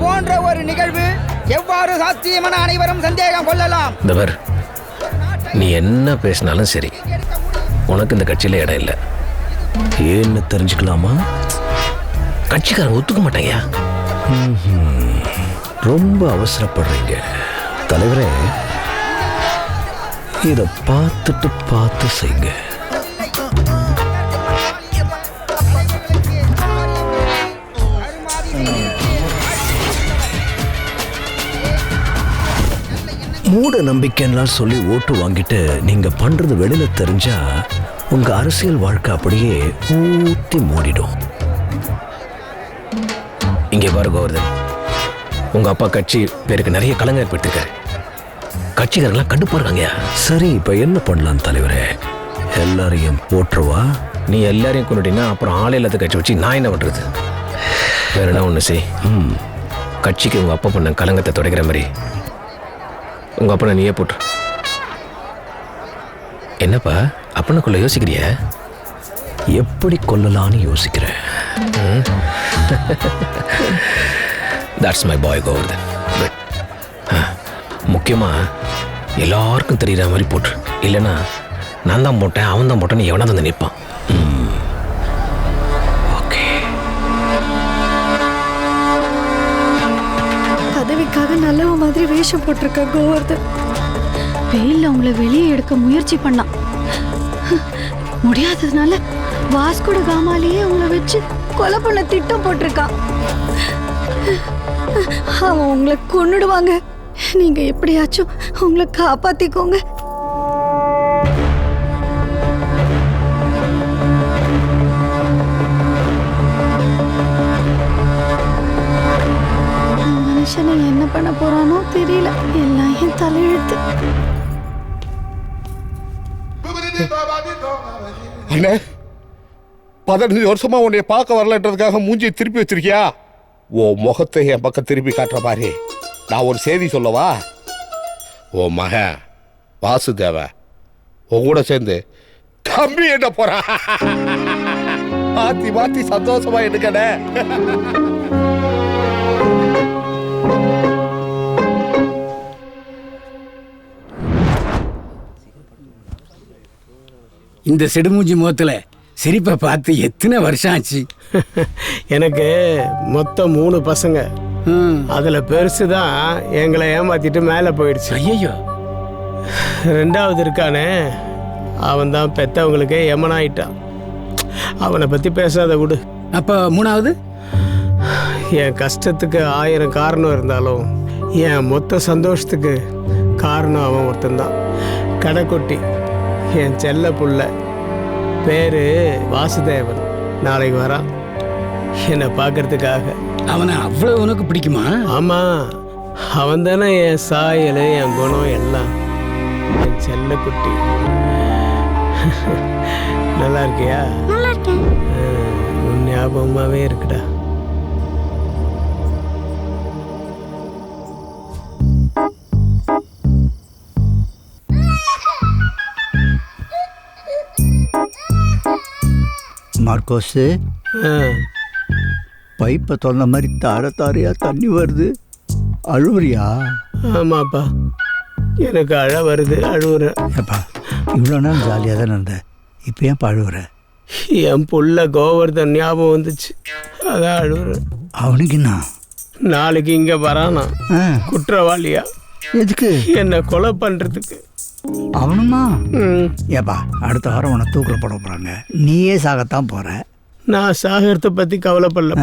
போன்ற ஒரு நிகழ்வு எவ்வாறு சாத்தியம் என அனைவரும் சந்தேகம் கொள்ளலாம். நீ என்ன பேசினாலும் சரி, உனக்கு இந்த கட்சியில இடம் இல்லை. ஏன்னு தெரிஞ்சுக்கலாமா? கட்சிக்காரங்க ஒத்துக்க மாட்டாங்க. ரொம்ப அவசரப்படுறீங்க தலைவரே. இத பார்த்து செய்யுங்க. மூட நம்பிக்கைலாம் சொல்லி ஓட்டு வாங்கிட்டு நீங்க பண்றது வெளியில தெரிஞ்சா உங்க அரசியல் வாழ்க்கை அப்படியே ஊத்தி மூடிடும். இங்கே பாரு கோவர்தன், உங்க அப்பா கட்சி பேருக்கு நிறைய கலங்க ஏற்படுத்திருக்காரு. கட்சிக்காரங்களாம் கண்டுப்பா இருக்காங்க. சரி, இப்ப என்ன பண்ணலாம் தலைவரே? எல்லாரையும் போட்டுருவா? நீ எல்லாரையும் கொண்டுட்டீங்கன்னா அப்புறம் ஆளே இல்லாத கட்சி வச்சு நான் என்ன பண்றது? வேற என்ன ஒண்ணு செய். கட்சிக்கு உங்க அப்பா பண்ண கலங்கத்தை துடைக்கிற மாதிரி உங்க அப்பனை நீயே போட்டு. என்னப்பா அப்பனுக்குள்ள யோசிக்கிறிய? எப்படி கொல்லலான்னு யோசிக்கிறேன். That's my boy Govardhan. முக்கியமா எல்லாருக்கும் தெரியுற மாதிரி போட்டு, இல்லைன்னா நான் தான் போட்டேன் அவன் தான் போட்டேன்னு எவனா வந்து நிற்பான். ஓகே. பதவிக்காக நல்லவ மாதிரி வேஷம் போட்டிருக்க கோவர்தன் வெயில்ல உங்களை வெளியே எடுக்க முயற்சி பண்ணான். முடியாததுனால வாஸ்கோட காமாலேயே உங்களை வச்சு கொலை பண்ண திட்டம் போட்டிருக்கான். அவன் உங்களை கொன்னுடுவாங்க. நீங்க எப்படியாச்சும் உங்களை காப்பாத்திக்கோங்க. மனுஷனை என்ன பண்ண போறானோ தெரியல. எல்லாம் என் தலையெழுத்து. அண்ணே, 15 வருஷமா உன்னை பார்க்க வரலன்றதுக்காக மூஞ்சியை திருப்பி வச்சிருக்கியா? ஓ முகத்தை என் பக்கம் திருப்பி காட்டுற மாதிரி நான் ஒரு செய்தி சொல்லவா? ஓ மகன் வாசுதேவ உன் கூட சேர்ந்து கம்பி என்ன போறான். மாத்தி மாத்தி சந்தோஷமா எடுக்கணே. இந்த செடுமூஞ்சி முகத்துல சிரிப்பை பார்த்து எத்தனை வருஷம் ஆச்சு? எனக்கு மொத்தம் 3 பசங்க. அதுல பெருசுதான் எங்களை ஏமாத்திட்டு மேல போயிடுச்சு. ஐயோ, 2வது இருக்கானே, அவன் தான் பெத்தவங்களுக்கு எமனாயிட்டான். அவனை பத்தி பேசாத விடு. அப்ப 3வது? என் கஷ்டத்துக்கு 1000 காரணம் இருந்தாலும் என் மொத்த சந்தோஷத்துக்கு காரணம் அவன் ஒருத்தன்தான். கடைக்குட்டி, என் செல்ல புள்ள, பேரு வாசுதேவன். நாளைக்கு வரான் என்னை பார்க்கறதுக்காக. அவனை அவ்வளவு உனக்கு பிடிக்குமா? ஆமா, அவன் தானே என் சாயல், என் குணம் எல்லாம். என் செல்ல குட்டி. நல்லா இருக்கியா? உன் ஞாபகமாவே இருக்குடா. மார்க்கோஸு, பைப்பை தொந்த மாதிரி தார தாரையா தண்ணி வருது. அழுவுறியா? ஆமாப்பா, எனக்கு அழ வருது. அழுவுறேன். ஏப்பா, இவ்வளோ நேரம் ஜாலியாக தானே இருந்த, இப்போ ஏன் அழுவுற? என் புள்ள கோவர்தன் ஞாபகம் வந்துச்சு, அதான் அழுவுறேன். அவனுக்கு என்ன? நாளைக்கு இங்கே வரானா குற்றவாளியா. எதுக்கு? என்னை கொலை பண்ணுறதுக்கு. அவனுமா? ஏப்பா, அடுத்த வாரம் உன்னை தூக்கில் போட போகிறாங்க. நீயே சாகத்தான் போகிற. நான் சாகரத்தை பற்றி கவலைப்படல.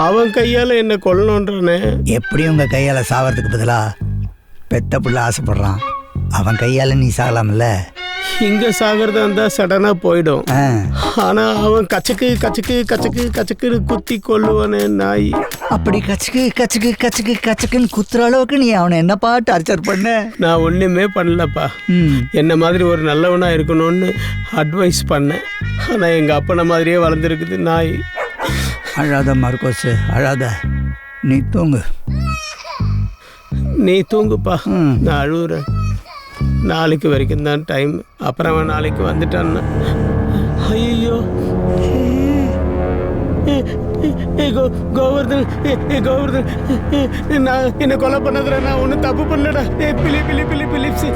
அவன் கையால் என்னை கொல்லணுன்றானே. எப்படி உங்கள் கையால் சாகிறதுக்கு பதிலாக பெத்த பிள்ளை ஆசைப்படுறான், அவன் கையால் நீ சாகலாம்ல. இங்கே சாகிறதா இருந்தால் சடனாக போயிடும். ஆனால் அவன் கச்சக்கு கச்சக்கு கச்சக்கு கச்சக்குன்னு குத்தி கொல்லுவானே நாய். அப்படி கச்சக்கு கச்சக்கு கச்சக்கு கச்சக்குன்னு குத்துற அளவுக்கு நீ அவனை என்னப்பா டார்ச்சர் பண்ண? நான் ஒன்றுமே பண்ணலப்பா. என்ன மாதிரி ஒரு நல்லவனாக இருக்கணும்னு அட்வைஸ் பண்ணேன். ஆனால் எங்கள் அப்பனை மாதிரியே வளர்ந்துருக்குது நாய். அழாத மார்க்கோஸ், அழாத. நீ தூங்கு. நீ தூங்குப்பா, நான் அழுகுறேன். நாளைக்கு வரைக்கும் தான் டைம். அப்புறம் அவன் நாளைக்கு வந்துட்டான்னா ஐயோ கோவர்தன் கோவர்தன் நான் என்ன கொலை பண்ணதுல நான் ஒன்றும் தப்பு பண்ணலடா. பிலிப்ஸ்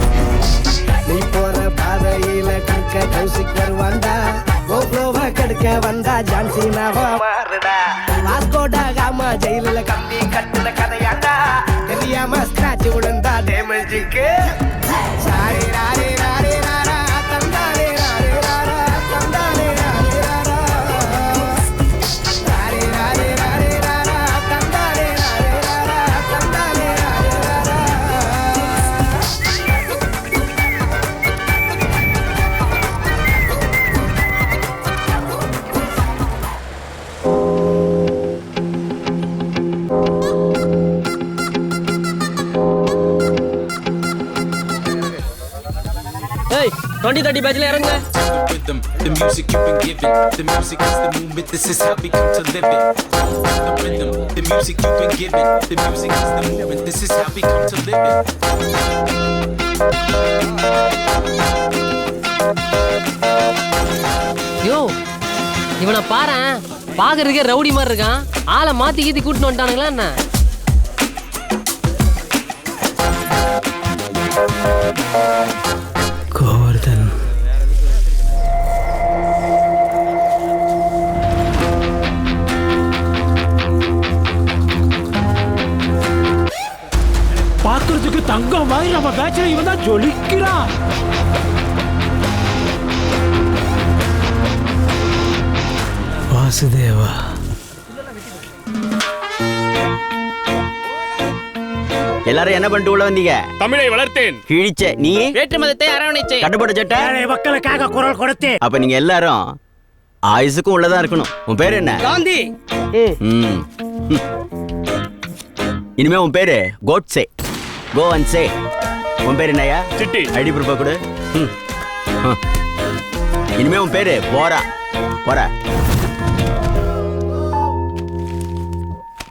நீ போற பாதையில கற்க கௌசிக் வருவாண்டா. கோப்ளோவா கடுக்க வந்தா ஜான்சி நாவா மாறுடா. வாஸ்கோடா காமா ஜெயில கம்பி கட்டுன கதையாண்டா. தெரியாம ஸ்கிராட்ச் விழுந்தா டேமேஜுக்கு. சாரி ராரே ராரே ராரா தந்தாரே ராரே ராரா தந்தாரே ராரே ராரா. ராரே ராரே ராரே ராரா தந்தாரே ராரே ராரா தந்தாரே ராரே ராரா. Hey, 20-30 பேட்ச்ல இறங்க. Rhythm, the music you've been given. The music is the movement, this is how we come to live it. The rhythm, the music you've been given. The music is the movement, this is how we come to live it. யோ, இவனை பாரேன், பாக்குறதுக்கே rowdy மாதிரி இருக்கான். ஆளை மாத்தி கீத்தி கூட்டின்னு வந்துட்டானுங்களா என்ன? கோவர்தன் பாக்குறதுக்கு தங்கம் மாதிரி நம்ம பேட்ச்ல இவன் தான் ஜொலிக்கிறான். வாசுதேவா எல்லாரும் என்ன பண்ணிட்டு உள்ள வந்தீங்க? தமிழை வளர்த்தேன். கிழிச்ச நீ வேற்று மதத்தை அரவணைச்சேன். கட்டுப்பட்ட சட்டை மக்களுக்காக குரல் கொடுத்தேன். அப்ப நீங்க எல்லாரும் ஆயுசுக்கும் உள்ளதா இருக்கணும். உன் பேரு என்ன? காந்தி. ம். இனிமே உன் பேரு கோட்ஸே. Go and say. உன் பேரு என்னையா? சிட்டி. ஐடி ப்ரூஃபா கொடு. இனிமே உன் பேரு போரா. போரா.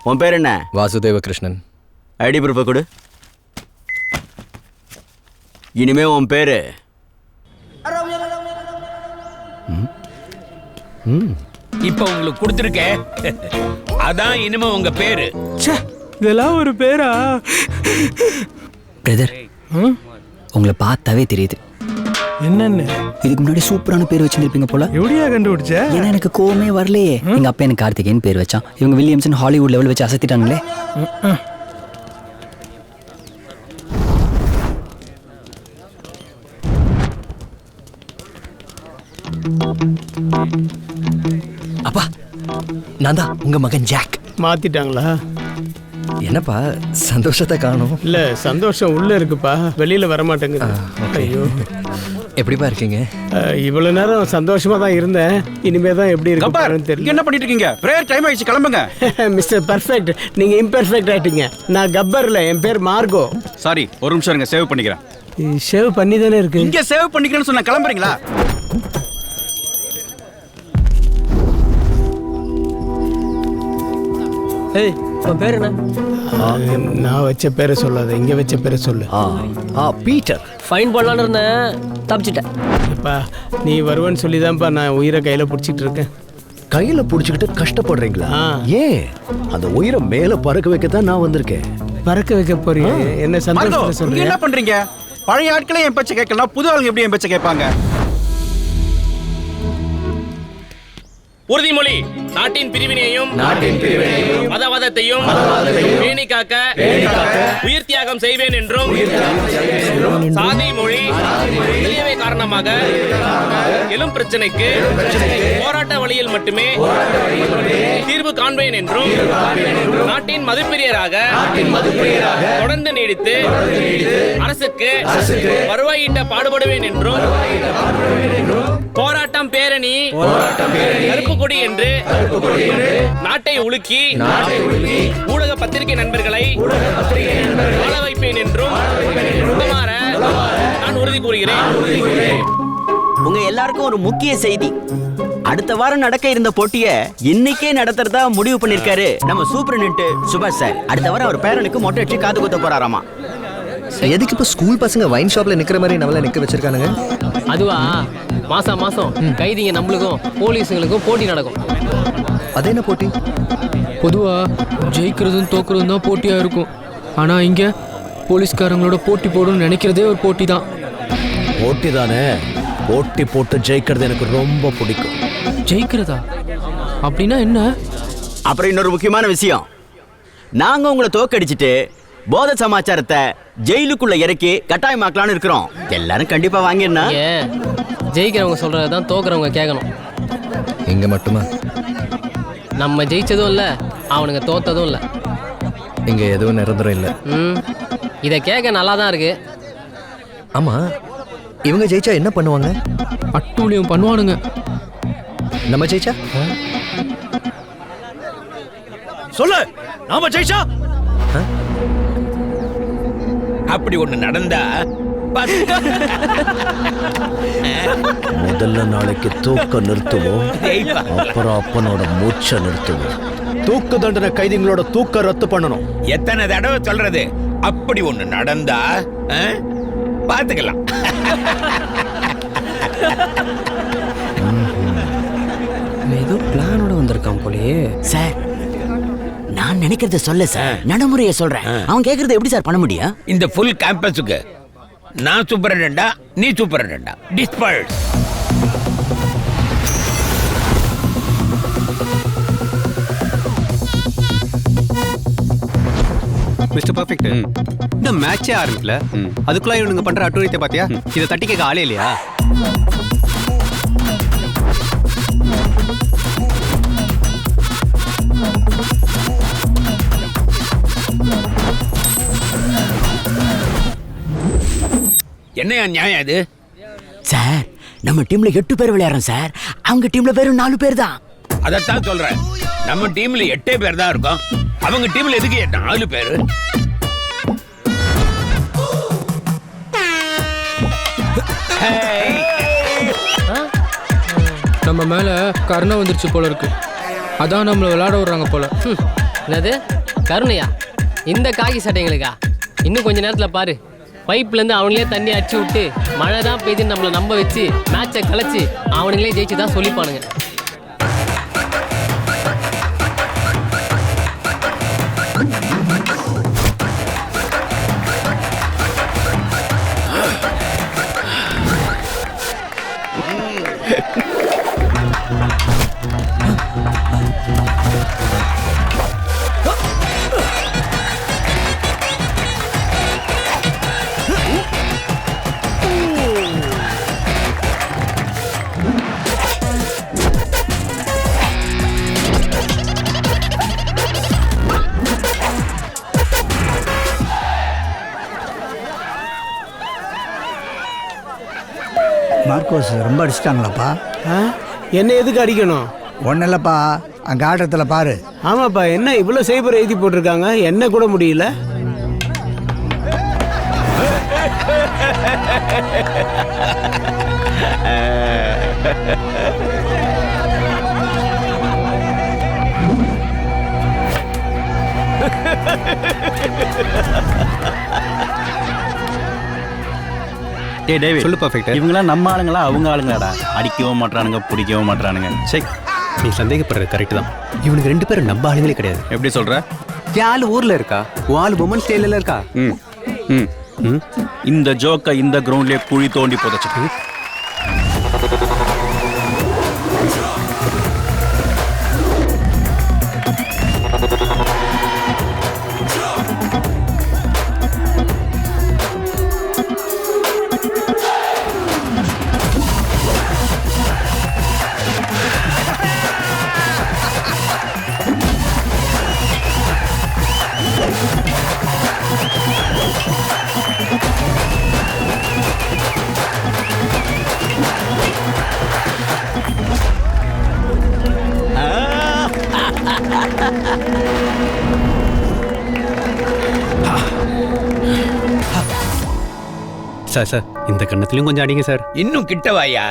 உன் பேரு என்ன? வாசுதேவ கிருஷ்ணன். ஐடி ப்ரூஃபா கொடு. இனிமே உன் பேரு இப்ப உங்களுக்கு கொடுத்துருக்கேன். அதான் இனிமே உங்க பேரு. இதெல்லாம் ஒரு பேரா? பிரதர் உங்களை பார்த்தாவே தெரியுது. என்னன்னு? இதுக்கு முன்னாடி சூப்பரான பேர் வச்சிருப்பீங்க போல. எப்படியா கண்டுபிடிச்ச? ஏன்னா எனக்கு கோவமே வரலையே. எங்க அப்பா எனக்கு கார்த்திகேயன் பேர் வச்சான். இவங்க வில்லியம்சன் ஹாலிவுட் லெவல் வச்சு அசத்திட்டாங்களே. அப்பா, நான் தான் உங்க மகன் ஜாக். மாத்திட்டாங்களா? என்னப்பா சந்தோஷத்தை காணும்? இல்ல, சந்தோஷம் உள்ள இருக்குப்பா, வெளியில வர மாட்டேங்குது. ஐயோ, எப்படிப்பா இருக்கீங்க? இவ்வளவு நேரம் சந்தோஷமா தான் இருந்தேன். இனிமே தான் எப்படி இருக்கு தெரியல. என்ன பண்ணிட்டு இருக்கீங்க? பிரேயர் டைம் ஆயிடுச்சு, கிளம்புங்க. மிஸ்டர் பர்ஃபெக்ட், நீங்க இம்பர்ஃபெக்ட் ஆயிட்டீங்க. நான் கப்பர்ல, என் பேர் மார்கோ. சாரி, ஒரு நிமிஷம் இருங்க, சேவ் பண்ணிக்கிறேன். சேவ் பண்ணி தானே இருக்கு. இங்க சேவ் பண்ணிக்கிறேன்னு சொன்ன, கிளம்புறீங்களா? ஏய், உன் பேர் என்ன? நான் வச்ச பேரை சொல்லாத, இங்க வச்ச பேரை சொல்லு. பீட்டர். ஃபைன் பண்ணலான்னு இருந்தேன், தப்பிச்சிட்டேன். அப்பா, நீ வருவேன்னு சொல்லிதான்ப்பா நான் உயிரை கையில பிடிச்சிட்டு இருக்கேன். கையில புடிச்சுக்கிட்டு கஷ்டப்படுறீங்களா? ஏன்? அந்த உயிரை மேல பறக்க வைக்கத்தான் நான் வந்திருக்கேன். பறக்க வைக்க போறீங்க? என்ன சந்தோஷத்தை சொல்றீங்க? என்ன பண்றீங்க? பழைய ஆட்களே என் பேச்ச கேட்கலாம், புது ஆளுங்க எப்படி என் பேச்ச கேட்பாங்க? உறுதிமொழி. நாட்டின் பிரிவினையும் மதவாதத்தையும் பேணி காக்க உயிர் தியாகம் செய்வேன் என்றும் சாதி மொழி வெளியவே காரணமாக எழும் பிரச்சனைக்கு போராட்ட வழியில் மட்டுமே தீர்வு காண்பேன் என்றும் நாட்டின் மதிப்பிரியராக தொடர்ந்து நீடித்து அரசுக்கு வருவாய் ஈட்ட பாடுபடுவேன் என்றும் போராட்டம் பேரணி கருப்பு கொடி என்று நாட்டை உலுக்கி ஊடக பத்திரிகை நண்பர்களை வாழ வைப்பேன் என்றும் நான் உறுதி கூறுகிறேன். உங்க எல்லாருக்கும் ஒரு முக்கிய செய்தி. அடுத்த வாரம் நடக்க இருந்த போட்டிய இன்னைக்கே நடத்துறதா முடிவு பண்ணிருக்காரு நம்ம சூப்பரிண்டென்ட் சுபாஷ் சார். அடுத்த வாரம் அவர் பேரனுக்கு மொட்டை அடிச்சு காது குத்த போறாராமா. எதுக்கு இப்போ ஸ்கூல் பசங்க வைன் ஷாப்ல நிக்கிற மாதிரி நம்மள நிக்க வச்சிருக்கானுங்க? அதுவா மாசம் மாசம் கைதிங்க நம்மளுக்கும் போலீஸுங்களுக்கும் போட்டி நடக்கும். அது என்ன போட்டி? பொதுவா ஜெயிக்கிறதும் தோக்குறதும் தான் போட்டியா இருக்கும். ஆனா இங்க போலீஸ்காரங்களோட போட்டி போடணும்னு நினைக்கிறதே ஒரு போட்டி தான். போட்டி தானே. போட்டி போட்டு ஜெயிக்கிறது எனக்கு ரொம்ப பிடிக்கும். ஜெயிக்கிறதா? அப்படின்னா என்ன? அப்புறம் இன்னொரு முக்கியமான விஷயம், நாங்க உங்களை தோக்கடிச்சிட்டு போத சமாச்சாரத்தை ஜெயிலுக்குள்ள இறக்கி கட்டாயமாக்கலான்னு இருக்கிறோம். எல்லாரும் கண்டிப்பா வாங்கினா ஜெயிக்கிறவங்க சொல்றதுதான் தோக்குறவங்க கேட்கணும். இங்க மட்டுமா? நம்ம ஜெயிச்சதும் இல்ல, அவனுங்க தோத்ததும் இல்ல. இங்க எதுவும் நிரந்தரம் இல்லை. இதை கேட்க நல்லா தான் இருக்கு. ஆமா, இவங்க ஜெயிச்சா என்ன பண்ணுவாங்க? அட்டூழியம் பண்ணுவானுங்க. நம்ம ஜெயிச்சா? சொல்லு, நாம ஜெயிச்சா? அப்படி ஒண்ணு நடந்தா முதல்ல நாளைக்கு தூக்க நிறுத்துவோம், அப்புறம் அப்பனோட மூச்சை நிறுத்துவோம். தூக்கு தண்டனை கைதிகளோட தூக்க ரத்து பண்ணணும். எத்தனை தடவை சொல்றது? அப்படி ஒண்ணு நடந்தா பாத்துக்கலாம். ஏதோ பிளானோட வந்திருக்கான் போலயே. சார், நான் நினைக்கிறத சொல்ல சார், நடைமுறையை சொல்றேன். அவன் கேக்குறத எப்படி சார் பண்ண முடியும்? இந்த ஃபுல் கேம்பஸுக்கு நான் சூப்பரண்டா, நீ சூப்பரண்டா. டிஸ்பர்ஸ். மிஸ்டர் பர்ஃபெக்ட், இந்த மேட்சே ஆரம்பிக்கல, அதுக்குள்ள இவனுங்க பண்ற அட்டூழியத்தை பாத்தியா? இதை தட்டி கேட்க ஆளே இல்லையா? என்னையா நியாயம் இது? சார், நம்ம டீம்ல 8 பேர் விளையாடுறோம் சார். அவங்க டீம்ல வெறும் 4 பேர் தான். அதத்தான் சொல்றேன். நம்ம டீம்ல 8 பேர் தான் இருக்கோம். அவங்க டீம்ல எதுக்கு 4 பேர்? நம்ம மேல கருணை வந்துருச்சு போல இருக்கு. அதான் நம்மள விளையாட விடுறாங்க போல. என்னது கருணையா? இந்த காகி சட்டைங்களுக்கா? இன்னும் கொஞ்ச நேரத்துல பாரு, பைப்ல இருந்து அவங்களே தண்ணி அடிச்சு விட்டு மழை தான் பெய்துன்னு நம்மளை நம்ப வச்சு மேட்சை கலைச்சு அவனுங்களே ஜெயிச்சு தான் சொல்லிப்பானுங்க. மார்க்கோஸ் ரொம்ப அடிச்சிட்டாங்களாப்பா? என்ன எதுக்கு அடிக்கணும்? ஒன்றும் இல்லைப்பா, அங்கே ஆட்டத்தில் பாரு. ஆமாப்பா, என்ன இவ்வளோ சைபர் எழுதி போட்டிருக்காங்க, என்ன கூட முடியல. சொல்லு பர்ஃபெக்ட், இவங்களாம் நம்ம ஆளுங்களா அவங்க ஆளுங்களாடா? அடிக்கவும் மாட்டானுங்க, பிடிக்கவும் மாட்டானுங்க. சரி, நீ சந்தேகப்படுறது கரெக்ட் தான். இவனுக்கு 2 பேரும் நம்ம ஆளுங்களே கிடையாது. எப்படி சொல்ற? என் ஆளு ஊர்ல இருக்கா, உன் ஆளு உமன்ஸ் டேல இருக்கா. இந்த ஜோக்க இந்த கிரவுண்ட்லயே குழி தோண்டி புதைச்சிட்டு சார் இந்த கண்ணத்திலையும் கொஞ்சம் அடிங்க சார். இன்னும் கிட்ட வாயா,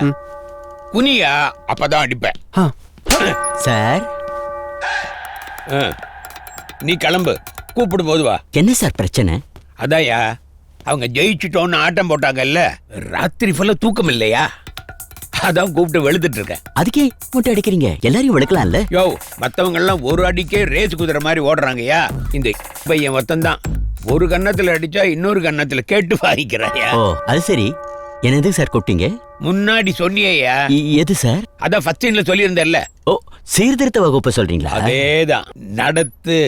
குனியா, அப்பதான் அடிப்பேன். சார், நீ கிளம்பு, கூப்பிடும் போது வா. என்ன சார் பிரச்சனை? அதாயா, அவங்க ஜெயிச்சிட்டோன்னு ஆட்டம் போட்டாங்கல்ல, ராத்திரி ஃபுல்லா தூக்கம் இல்லையா, அதான் கூப்பிட்டு வெளுத்துட்டு இருக்கேன். அதுக்கே முட்டை அடிக்கிறீங்க, எல்லாரையும் வெளுக்கலாம்ல. யோ, மத்தவங்க எல்லாம் ஒரு அடிக்கே ரேஸ் குதிரை மாதிரி ஓடுறாங்கய்யா. இந்த பையன் மொத்தம்தான் ஒரு கன்னத்துல அடிச்சா இன்னொரு கன்னத்துல கேட்டு வாங்கிக்கிறாயா. ஓ அது சரி. என்ன எதுக்கு சார் கூப்பிட்டீங்க? முன்னாடி சொன்னியா? எது சார்? அதான் ஃபர்ஸ்ட் சீன்ல சொல்லியிருந்தேன்ல. ஓ, சீர்திருத்த வகுப்பு சொல்றீங்களா? அதேதான், நடத்து.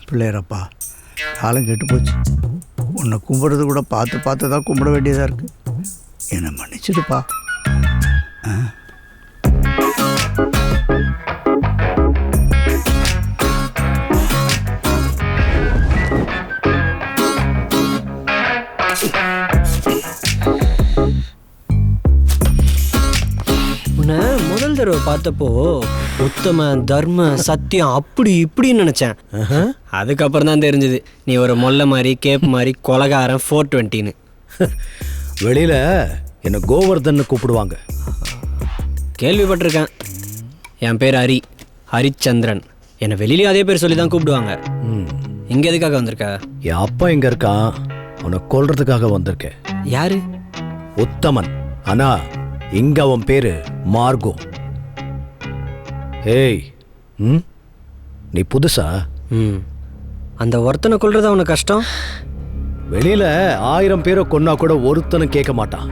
பிள்ளையரப்பா, காலம் கெட்டு போச்சு. உன்னை கும்பிடுறது கூட பார்த்து பார்த்து தான் கும்பிட வேண்டியதாக இருக்கு. என்னை மன்னிச்சிடுப்பா. உன்னை முதல் தடவை பார்த்தப்போ உத்தம தர்ம சத்தியம் அப்படி இப்படின்னு நினைச்சேன். அதுக்கப்புறம் தான் தெரிஞ்சது நீ ஒரு மொல்ல மாதிரி கேப் மாதிரி கொலகாரன் 420ன்னு. வெளியில என்ன கோவர்தன் கூப்பிடுவாங்க. கேள்விப்பட்டிருக்கேன். என் பேர் ஹரிச்சந்திரன். என்னை வெளியிலே அதே பேர் சொல்லி தான் கூப்பிடுவாங்க. இங்க எதுக்காக வந்திருக்க? என் அப்பா எங்க இருக்கான், அவனை கொல்றதுக்காக வந்திருக்கேன். யாரு? உத்தமன். ஆனா இங்க அவன் பேரு மார்கோ. ஏய், நீ புதுசா? அந்த ஒருத்தனை கொல்றது அவனுக்கு கஷ்டம். வெளியில 1000 பேரை கொன்னா கூட ஒருத்தனும் கேட்க மாட்டான்.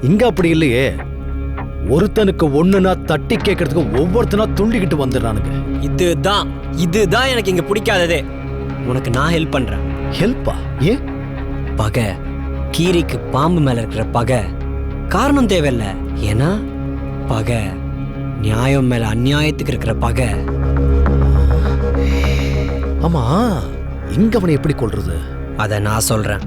இங்க அப்படி இல்லையே. ஒருத்தனுக்கு ஒண்ணுனா தட்டி கேட்கறதுக்கு ஒவ்வொருத்தனா துண்டிக்கிட்டு வந்துடுறானுங்க. இதுதான் எனக்கு இங்க பிடிக்காததே. உனக்கு நான் ஹெல்ப் பண்றேன். ஹெல்ப்பா? ஏன்? பகை, கீரிக்கு பாம்பு மேல இருக்கிற பகை காரணம் தேவையில்லை. ஏன்னா பகை நியாயம் மேல அநியாயத்துக்கு இருக்கிற பகை. ஆமா, இங்க அவனை எப்படி கொல்றது? அத நான் சொல்றேன்.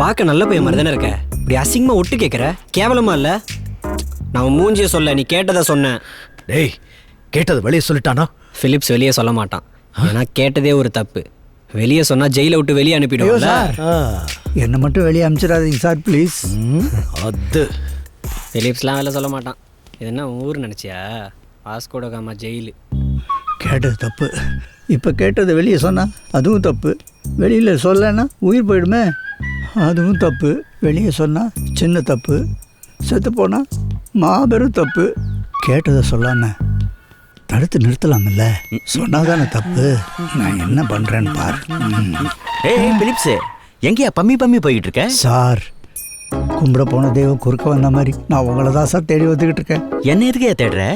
பார்க்க நல்ல பையன் மாதிரி தானே இருக்க. இப்படி அசிங்கமா ஒட்டு கேட்குற, கேவலமா இல்ல? நான் மூஞ்சிய சொல்ல, நீ கேட்டதை சொன்னேன். டேய், கேட்டதை வெளியே சொல்லிட்டானா? பிலிப்ஸ் வெளியே சொல்ல மாட்டான். ஏன்னா கேட்டதே ஒரு தப்பு. வெளியே சொன்னா ஜெயில விட்டு வெளியே அனுப்பிடுவோம். என்னை மட்டும் வெளியே அனுப்பிச்சிடாதீங்க சார் ப்ளீஸ். அது பிலிப்ஸ்லாம் வெளில சொல்ல மாட்டான். இது என்ன ஊர் நினச்சியா? Vasco da Gama jail. கேட்டது தப்பு. இப்போ கேட்டது வெளியே சொன்னால் அதுவும் தப்பு. வெளியில் சொல்லனா உயிர் போயிடுமே, அதுவும் தப்பு. வெளியே சொன்னால் சின்ன தப்பு, செத்து போனால் மாபெரும் தப்பு. கேட்டதை சொல்லாமல் தடுத்து நிறுத்தலாம்ல, சொன்னாதானே தப்பு. நான் என்ன பண்ணுறேன்னு பாரு. ஏய் பிலிப்ஸ், எங்கேயா பம்மி போய்கிட்டு இருக்க? சார், கும்பிட போன தெய்வம் குறுக்க வந்த மாதிரி நான் உங்களை தான் சார் தேடி வந்துக்கிட்டு இருக்கேன். என்ன எதுக்கையா தேடுற?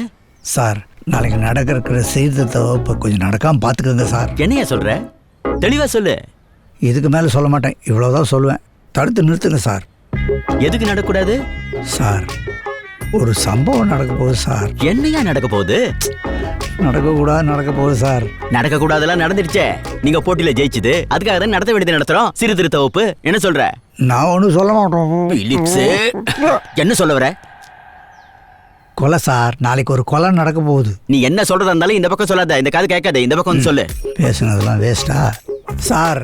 சார், நாளைக்கு நடக்கிற சீர்திருத்த வகுப்பை கொஞ்சம் நடக்காமல் பார்த்துக்கோங்க சார். என்னையா சொல்கிற? தெளிவாக சொல்லு. இதுக்கு மேலே சொல்ல மாட்டேன், இவ்வளோதான் சொல்லுவேன். தடுத்து நிறுத்துங்க சார். எதுக்கு நடக்கூடாது? சார், ஒரு சம்பவம் நடக்க போகுது சார். என்னையா நடக்க போகுது? நடக்க போகுது சார். நடக்கக்கூடாதெல்லாம் நடந்துடுச்சே. நீங்க போட்டியில ஜெயிச்சது, அதுக்காக தான் நடத்த வேண்டியது நடத்துறோம். சீர்திருத்த வகுப்பு. என்ன சொல்ற? நான் ஒன்றும் சொல்ல மாட்டோம். என்ன சொல்ல வர? கொலை சார், நாளைக்கு ஒரு கொலை நடக்க போகுது. நீ என்ன சொல்றதா இருந்தாலும் இந்த பக்கம் சொல்லாத, இந்த காது கேட்காத, இந்த பக்கம் வந்து சொல்லு. பேசுனதெல்லாம் வேஸ்டா சார்?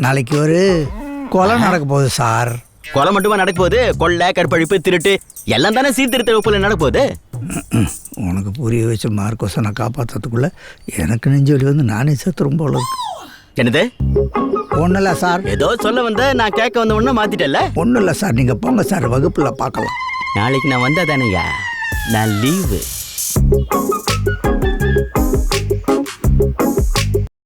நாளைக்கு ஒரு கொலை நடக்க போகுது சார். கொலை மட்டுமா நடக்க போகுது? கொள்ளை, கற்பழிப்பு, திருட்டு எல்லாம் தானே சீர்திருத்த வகுப்புல நடக்க போகுது. உனக்கு புரிய வச்ச மார்க்கோஸை நான் காப்பாற்றுறதுக்குள்ள எனக்கு நெஞ்சு வலி வந்து நானே செத்துரும் போல இருக்கு. என்னது? ஒன்றும் இல்லை சார். ஏதோ சொல்ல வந்த, நான் கேட்க வந்த ஒன்று மாத்திட்டல. ஒன்றும் இல்லை சார், நீங்கள் போங்க சார், வகுப்பில் பார்க்கலாம். நாளைக்கு நான் வந்தா தானேயா? நான் லீவு.